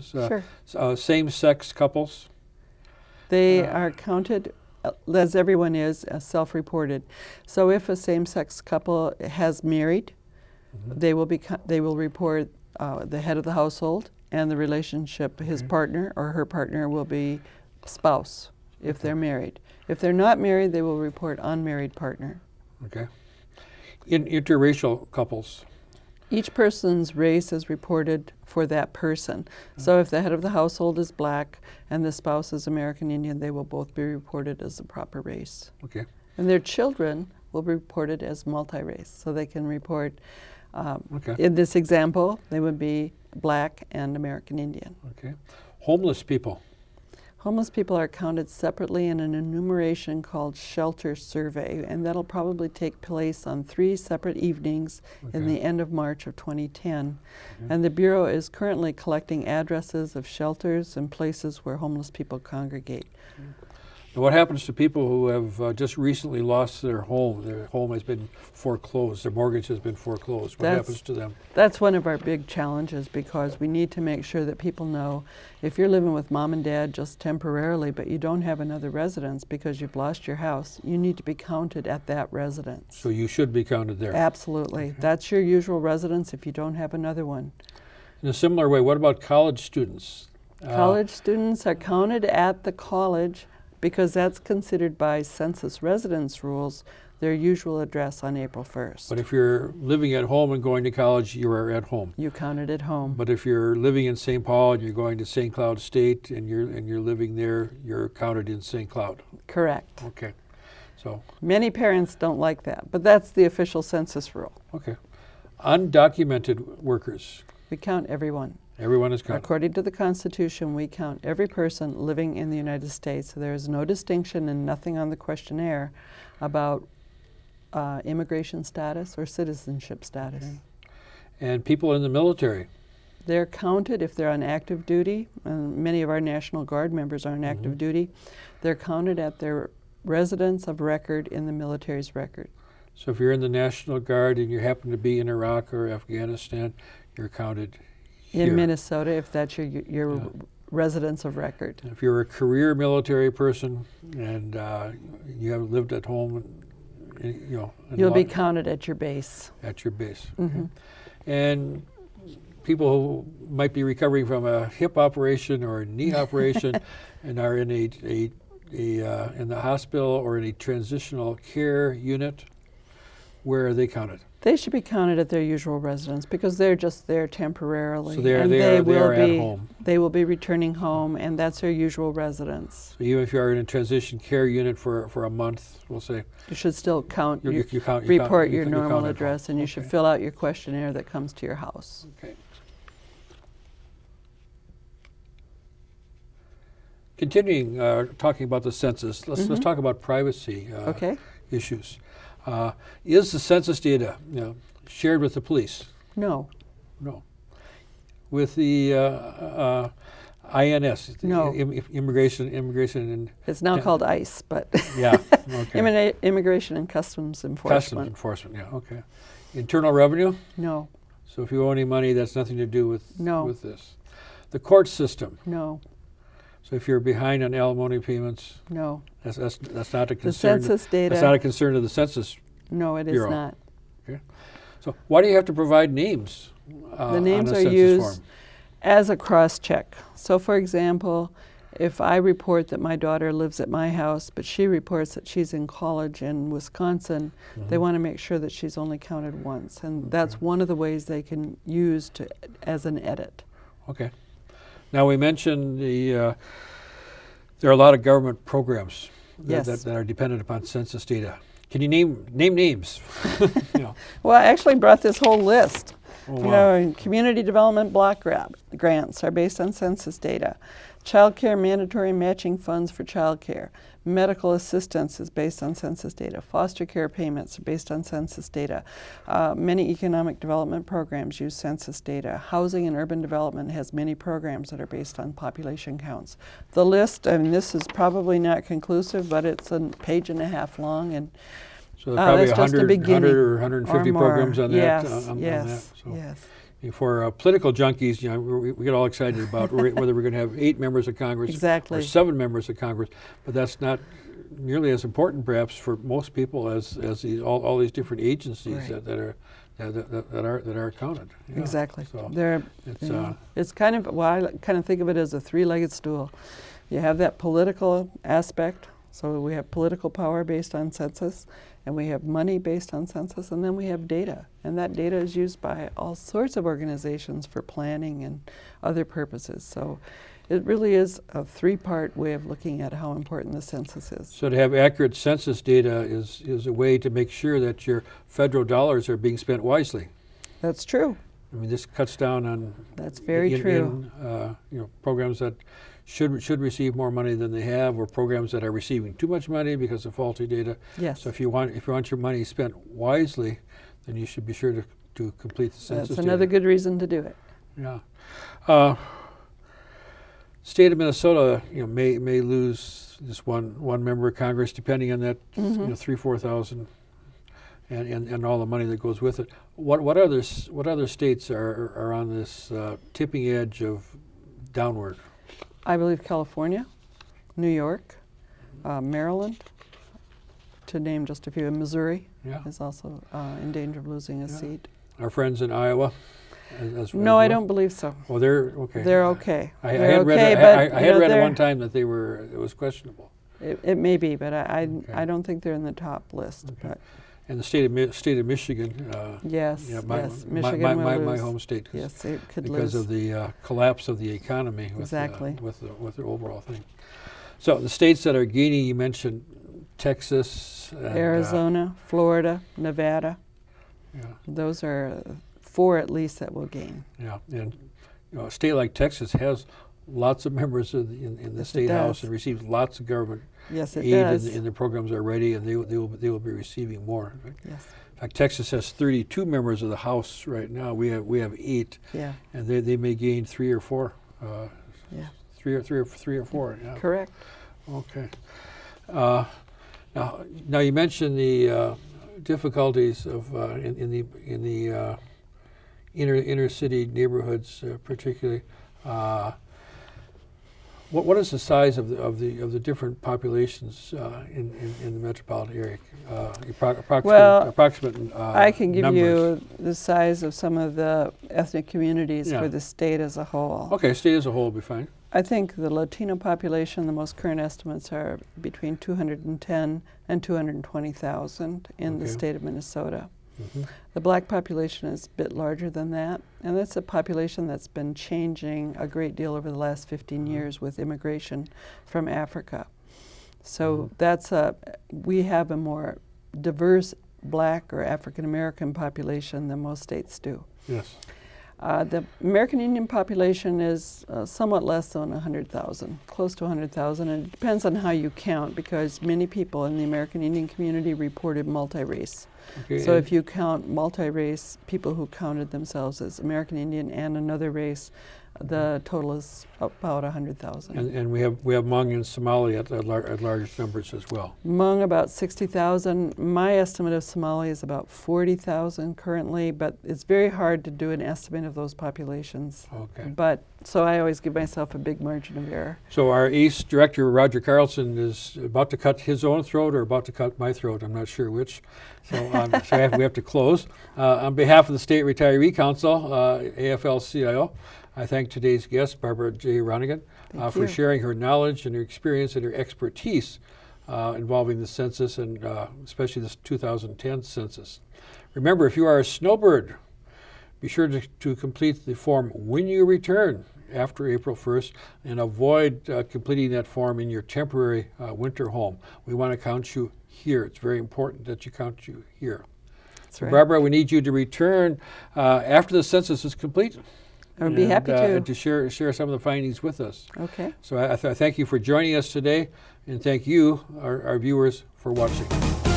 Sure. Same-sex couples? They are counted, as everyone is, self-reported. So if a same-sex couple has married, they will report the head of the household and the relationship. His partner or her partner will be spouse if they're married. If they're not married, they will report unmarried partner. Okay. Interracial couples? Each person's race is reported for that person. So if the head of the household is black and the spouse is American Indian, they will both be reported as the proper race. Okay. And their children will be reported as multi-race. So they can report, in this example, they would be black and American Indian. Okay. Homeless people? Homeless people are counted separately in an enumeration called shelter survey, and that'll probably take place on 3 separate evenings in the end of March of 2010. And the Bureau is currently collecting addresses of shelters and places where homeless people congregate. And what happens to people who have just recently lost their home? Their home has been foreclosed, their mortgage has been foreclosed. What happens to them? That's one of our big challenges, because we need to make sure that people know if you're living with mom and dad just temporarily, but you don't have another residence because you've lost your house, you need to be counted at that residence. So you should be counted there? Absolutely. Okay. That's your usual residence if you don't have another one. In a similar way, what about college students? College students are counted at the college, because that's considered by census residence rules their usual address on April 1st. But if you're living at home and going to college, you are at home. You counted at home. But if you're living in St. Paul and you're going to St. Cloud State and you're living there, you're counted in St. Cloud. Correct. Okay. So many parents don't like that, but that's the official census rule. Okay. Undocumented workers. We count everyone. Everyone is counted. According to the Constitution, we count every person living in the United States. So there is no distinction and nothing on the questionnaire about immigration status or citizenship status. Okay. And people in the military? They're counted if they're on active duty, and many of our National Guard members are on active duty. They're counted at their residence of record in the military's record. So if you're in the National Guard and you happen to be in Iraq or Afghanistan, you're counted here. In Minnesota, if that's your residence of record. If you're a career military person and you haven't lived at home, you'll be counted at your base. At your base. Okay. And people who might be recovering from a hip operation or a knee operation and are in in the hospital or in a transitional care unit, where are they counted? They should be counted at their usual residence because they're just there temporarily. So they are at home. They will be returning home, and that's their usual residence. So even if you are in a transition care unit for a month, we'll say, you should still count. Report your normal address, and you should fill out your questionnaire that comes to your house. Okay. Continuing talking about the census, let's talk about privacy issues. Is the census data shared with the police? No. No. With the INS? No. Immigration and... It's now called ICE, but... Yeah, okay. Immigration and Customs Enforcement. Customs Enforcement, yeah, okay. Internal Revenue? No. So if you owe any money, that's nothing to do with, with this. The court system? No. So if you're behind on alimony payments? No. That's not a concern. The census data. That's not a concern of the Census No, it Bureau. is not. Okay. So why do you have to provide names? The names on a are census used form? as a cross-check. So for example, if I report that my daughter lives at my house, but she reports that she's in college in Wisconsin, they want to make sure that she's only counted once. And that's one of the ways they can use as an edit. Okay. Now we mentioned there are a lot of government programs that are dependent upon census data. Can you name names? Well, I actually brought this whole list. Oh, wow. Community development block grants are based on census data. Child care mandatory matching funds for child care. Medical assistance is based on census data. Foster care payments are based on census data. Many economic development programs use census data. Housing and urban development has many programs that are based on population counts. The list, and this is probably not conclusive, but it's a page and a half long, and so there's probably that's just a beginning, 100 or 150 programs on that. Yes, yes. So yes. For political junkies, we get all excited about whether we're going to have 8 members of Congress exactly. or 7 members of Congress, but that's not nearly as important, perhaps, for most people as all these different agencies right. that are counted. Yeah. Exactly. So it's kind of, well, I kind of think of it as a 3-legged stool. You have that political aspect, so we have political power based on census, and we have money based on census, and then we have data. And that data is used by all sorts of organizations for planning and other purposes. So it really is a 3-part way of looking at how important the census is. So to have accurate census data is a way to make sure that your federal dollars are being spent wisely. That's true. I mean, this cuts down on that's very true. Programs that should receive more money than they have, or programs that are receiving too much money because of faulty data. Yes. So if you want your money spent wisely, then you should be sure to complete the census. That's another good reason to do it. Yeah. State of Minnesota, may lose this one member of Congress, depending on that 3,000-4,000, and all the money that goes with it. What other states are on this tipping edge of downward? I believe California, New York, Maryland, to name just a few. Missouri is also in danger of losing a seat. Our friends in Iowa? No, I don't believe so. Well, they're okay. They're okay. I had read at one time that it was questionable. It may be, but I don't think they're in the top list. Okay. But and the state of Michigan. Yes, Michigan my home state. Yes, it could because of the collapse of the economy. With, exactly. With the overall thing. So the states that are gaining, you mentioned Texas, and, Arizona, Florida, Nevada. Yeah. Those are 4 at least that will gain. Yeah, and a state like Texas has lots of members in the state house and receives lots of government aid, and their programs are ready, and they will be receiving more. Yes. In fact, Texas has 32 members of the House right now. We have 8, and they may gain 3 or 4. Three or four. Yeah. Correct. Okay. Now you mentioned the difficulties of in the inner city neighborhoods, particularly. What is the size of the different populations in the metropolitan area? Approximate I can give numbers. you the size of some of the ethnic communities for the state as a whole. Okay, state as a whole will be fine. I think the Latino population, the most current estimates are between 210 and 220,000 in the state of Minnesota. The black population is a bit larger than that, and that's a population that's been changing a great deal over the last 15 years with immigration from Africa. So we have a more diverse black or African American population than most states do. Yes. The American Indian population is somewhat less than 100,000, close to 100,000, and it depends on how you count, because many people in the American Indian community reported multi-race. Okay, so if you count multi-race, people who counted themselves as American Indian and another race, the total is about 100,000. And we have Hmong and Somali at large numbers as well. Hmong about 60,000. My estimate of Somali is about 40,000 currently, but it's very hard to do an estimate of those populations. Okay. But so I always give myself a big margin of error. So our ACE director, Roger Carlson, is about to cut his own throat or about to cut my throat. I'm not sure which. So, we have to close. On behalf of the State Retiree Council, afl-cio, I thank today's guest, Barbara J. Ronningen, for sharing her knowledge and her experience and her expertise involving the census, and especially this 2010 census. Remember, if you are a snowbird, be sure to complete the form when you return after April 1st, and avoid completing that form in your temporary winter home. We want to count you here. It's very important that you count you here. That's right. Barbara, we need you to return after the census is complete. I would be happy to. And to share some of the findings with us. Okay. So I thank you for joining us today, and thank you, our viewers, for watching.